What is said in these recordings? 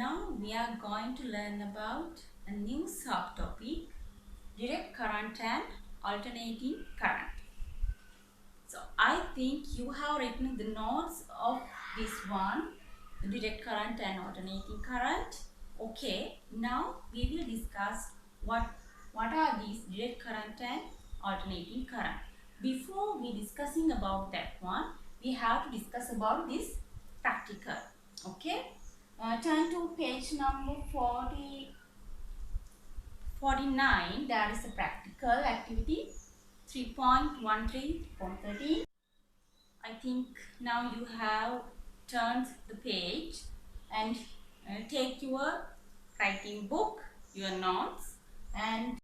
Now we are going to learn about a new subtopic, direct current and alternating current. So I think you have written the notes of this one, the direct current and alternating current. Okay, now we will discuss what are these direct current and alternating current. Before we discussing about that one, we have to discuss about this practical. Okay, turn to page number 49. That is the practical activity 3.13.13. I think now you have turned the page and take your writing book, your notes, and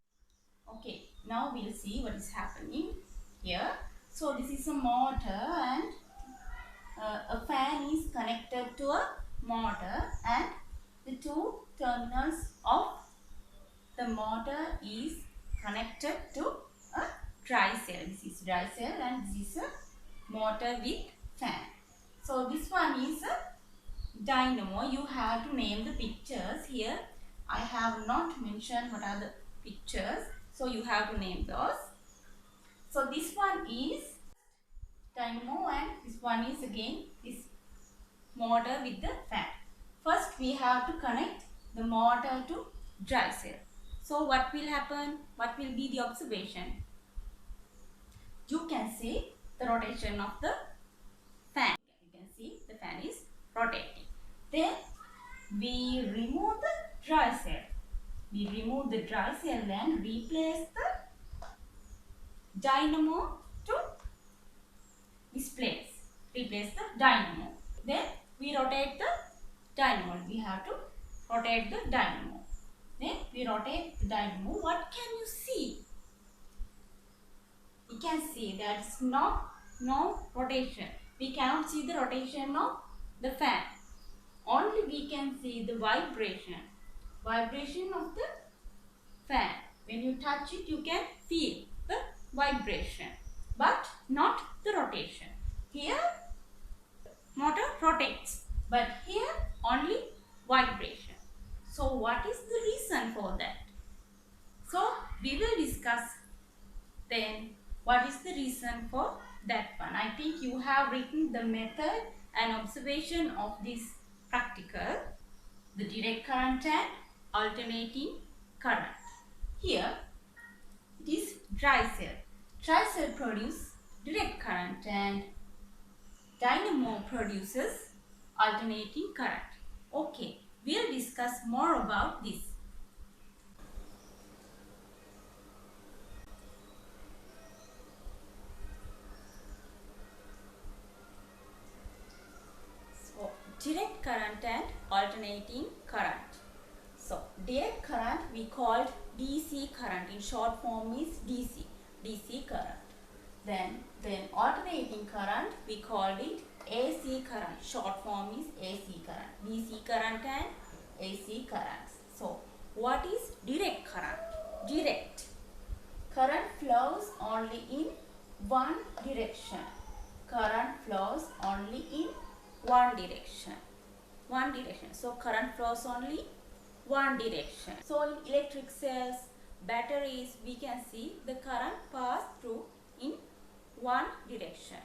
okay, now we'll see what is happening here. So this is a motor and a fan is connected to a motor, and the two terminals of the motor is connected to a dry cell. This is dry cell and this is a motor with fan. So this one is a dynamo. You have to name the pictures here. I have not mentioned what are the pictures, so you have to name those. So this one is dynamo and this one is again this motor with the fan. First we have to connect the motor to dry cell. So what will happen? What will be the observation? You can see the rotation of the fan. You can see the fan is rotating. Then we remove the dry cell. We remove the dry cell and replace the dynamo to this place. Replace the dynamo. Then we rotate the dynamo. We have to rotate the dynamo. Then we rotate the dynamo. What can you see? You can see there is no rotation. We cannot see the rotation of the fan. Only we can see the vibration of the fan. When you touch it, you can feel the vibration, but not the rotation. Here motor rotates, but here only vibration. So what is the reason for that? So we will discuss then what is the reason for that one. I think you have written the method and observation of this practical, the direct current and alternating current. Here it is dry cell. Dry cell produces direct current and dynamo produces alternating current. Okay, we'll discuss more about this. So, direct current and alternating current. So, direct current we called DC current. In short form is DC current. Then alternating current we called it AC current. Short form is AC current. DC current and AC currents. So, what is direct current? Direct current flows only in one direction. Current flows only in one direction. So current flows only one direction. So in electric cells, batteries, we can see the current pass through in one direction.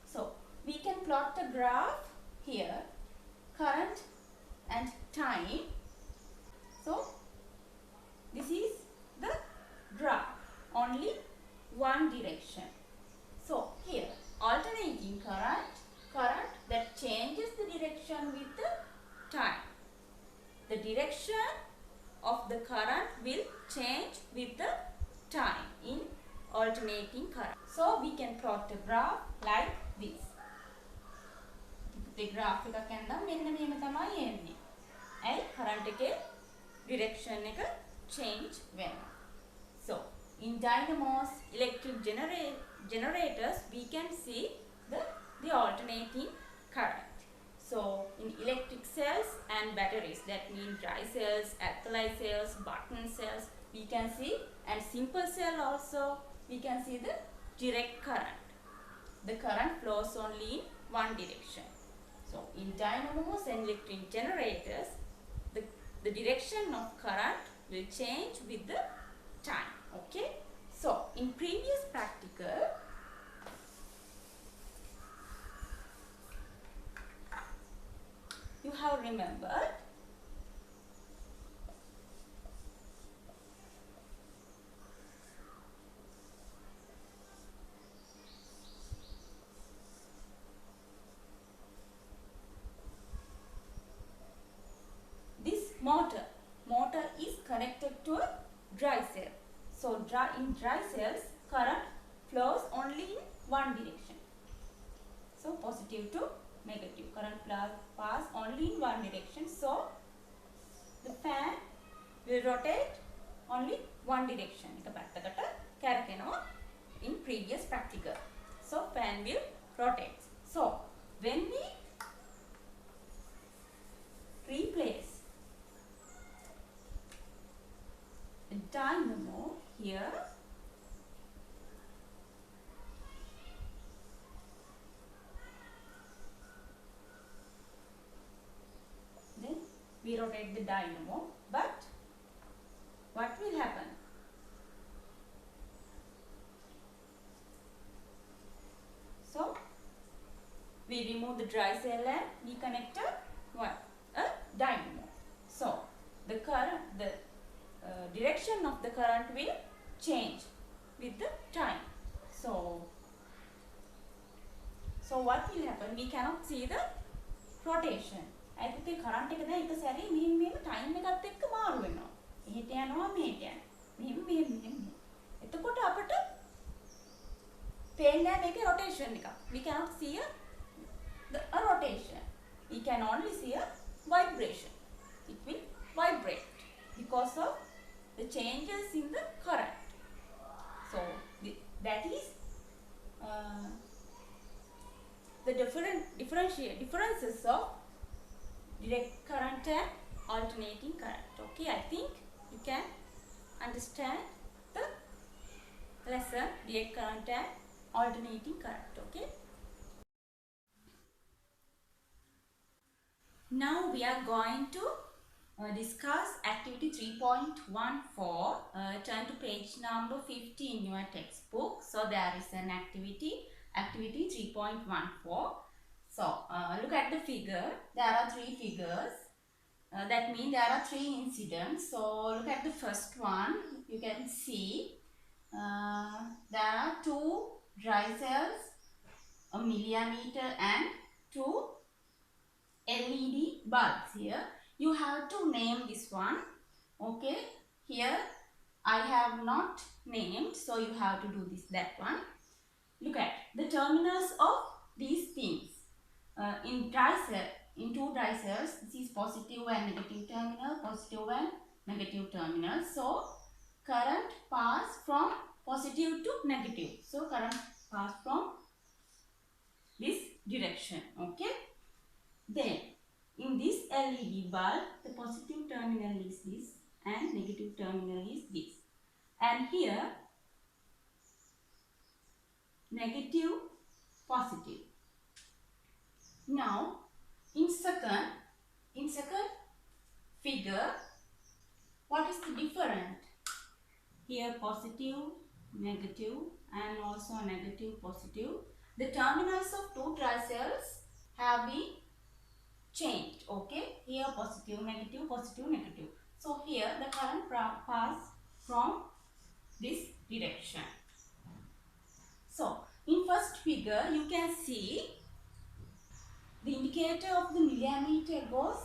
So we can plot the graph here, current and time. So this is the graph, only one direction. So here alternating current that changes the direction with the time. The direction of the current will change with the time in alternating current. So we can plot the graph like this. The graph එකක් යනවා මෙන්න මෙහෙම තමයි එන්නේ. ඇයි current එකේ direction එක change වෙනවා. So in dynamos, electric generators, we can see the alternating current. So in electric cells and batteries, that means dry cells, alkali cells, button cells, we can see, and simple cell also, we can see the direct current. The current flows only in one direction. So in dynamos and electric generators, the direction of current will change with the time. Okay. So in previous practical, you have remembered this motor. Motor is connected to a dry cell. So in dry cells, current flows only in one direction. So positive to negative. Current pass only in one direction. So the fan will rotate only one direction. In previous practical. So fan will rotate. So when we replace a dynamo here, then we rotate the dynamo, but what will happen? So we remove the dry cell and we connect a dynamo. So the current, the direction of the current will change with the time. So what will happen? We cannot see the rotation. ඒකේ current එක දැන් එක සැරේ මෙහෙම time එකත් එක්ක මාරු වෙනවා. එහෙට යනවා මෙහෙට යනවා. මෙහෙම. එතකොට අපිට පේන්නේ නැහැ මේකේ rotation එක. We cannot see a rotation. We can only see a vibration. It will vibrate because of the changes in the current. So that is the differences of direct current and alternating current. Okay, I think you can understand the lesson direct current and alternating current. Okay. Now we are going to discuss activity 3.14. Turn to page number 50 in your textbook. So there is an activity 3.14. So look at the figure. There are three figures. That means there are three incidents. So look at the first one. You can see there are two dry cells, a milliammeter and two LED bulbs here. You have to name this one. Okay. Here I have not named, so you have to do that one. Look at the terminals of these things. In two dry cells, this is positive and negative terminal, positive and negative terminal. So current pass from positive to negative. So current pass from this direction. Okay. Then in this LED bulb, the positive terminal is this and negative terminal is this. And here negative, positive. Now in second figure, what is the difference? Here positive, negative and also negative, positive. The terminals of two dry cells have been changed. Okay, here positive, negative, positive, negative. So here the current pass from this direction. So in first figure you can see the indicator of the milliammeter goes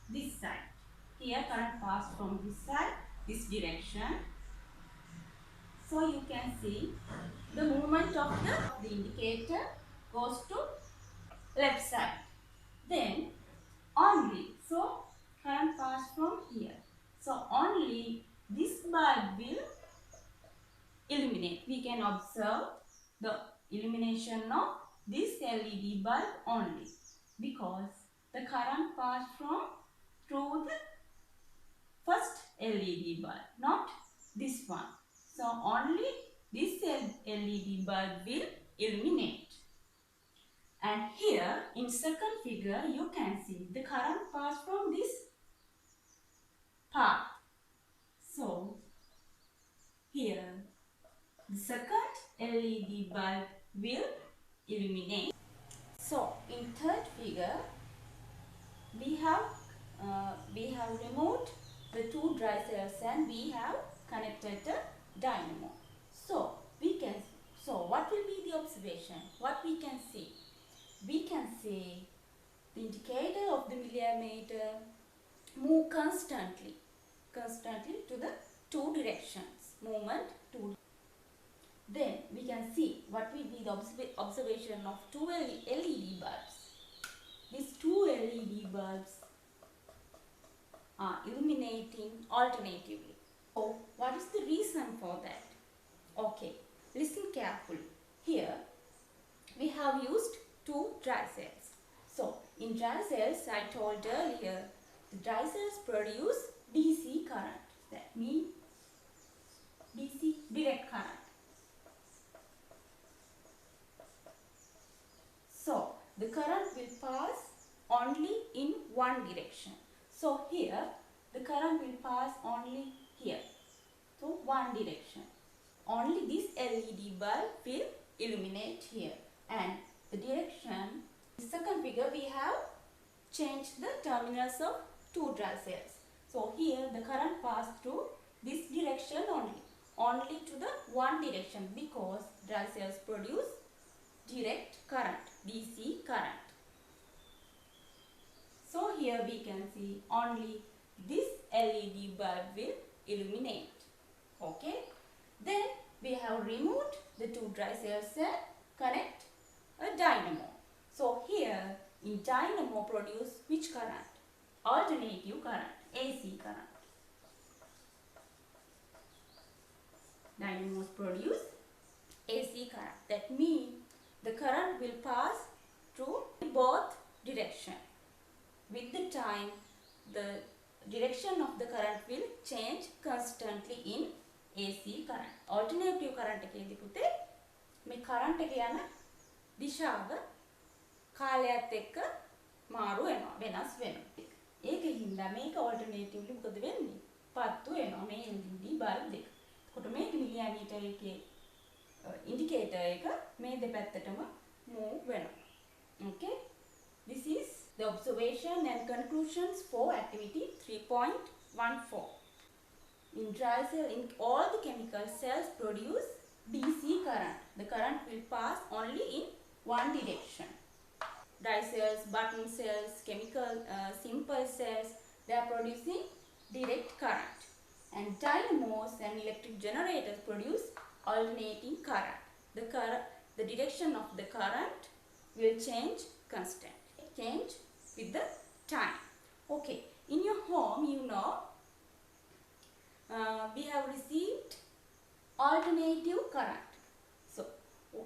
this side. Here current pass from this side, this direction. So you can see the movement of the indicator goes to left side. Then only, so current pass from here. So only this bulb will illuminate. We can observe the illumination of this LED bulb only because the current pass through the first LED bulb, not this one. So only this LED bulb will illuminate. And here in second figure you can see the current pass from this path. So here the second LED bulb will illuminate. So in third figure we have removed the two dry cells and we have connected the dynamo. So what will be the observation? What we can see? We can see the indicator of the milliammeter move constantly to the two directions, movement two. Then we can see what will be the observation of two LED bulbs. These two LED bulbs are illuminating alternatively. So what is the reason for that? Okay, listen carefully. Here we have used two dry cells. So in dry cells, I told earlier, the dry cells produce DC current. That means DC direct current. So the current will pass only in one direction. So here the current will pass only here. So one direction. Only this LED bulb will illuminate here. And the direction, in second figure we have changed the terminals of two dry cells. So here the current pass through this direction only to the one direction, because dry cells produce direct current, DC current. So here we can see only this LED bulb will illuminate. Okay. Then we have removed the two dry cells and connect a dynamo. So here in dynamo produce which current? Alternative current, AC current. Dynamos produce AC current. That means the current will pass through both directions. With the time, the direction of the current will change constantly in AC current. Alternative current එකේදී පුතේ මේ current එක යන දිශාව කාලයත් එක්ක මාරු වෙනවා, වෙනස් වෙනවා. ඒක හින්දා මේක alternatively මොකද වෙන්නේ? පත්තු වෙනවා මේ LED bulb දෙක. එතකොට මේක මිලියමීටර් එකේ indicator එක මේ දෙපැත්තටම move වෙනවා. Okay? This is the observation and conclusions for activity 3.14. In dry cell, in all the chemical cells produce DC current. The current will pass only in one direction. Dry cells, button cells, chemical simple cells, they are producing direct current. And dynamos and electric generators produce alternating current. The direction of the current will change constantly, change with the time. Okay, in your home, you know, we have received alternative current.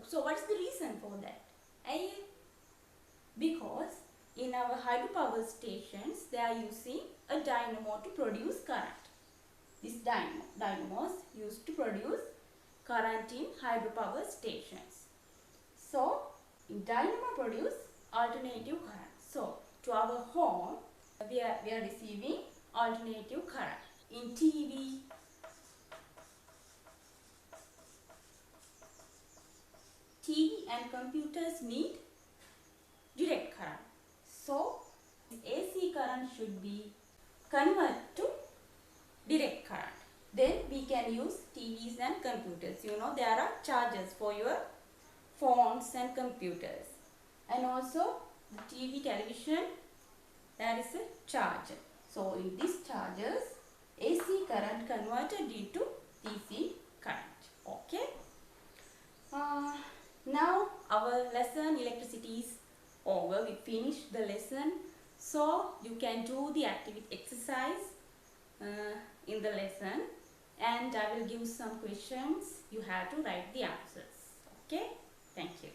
So what is the reason for that? Because in our hydropower stations, they are using a dynamo to produce current. This dynamos used to produce current in hydropower stations. So in dynamo produce alternative current. So to our home, we are receiving alternative current. In TV, and computers need direct current. So AC current should be converted to direct current. Then we can use TVs and computers. You know, there are chargers for your phones and computers. And also the TV, television, there is a charger. So in these chargers, AC current converted into DC current. Okay. Now our lesson electricity is over. We finished the lesson. So you can do the activity exercise in the lesson, and I will give some questions. You have to write the answers. Okay. Thank you.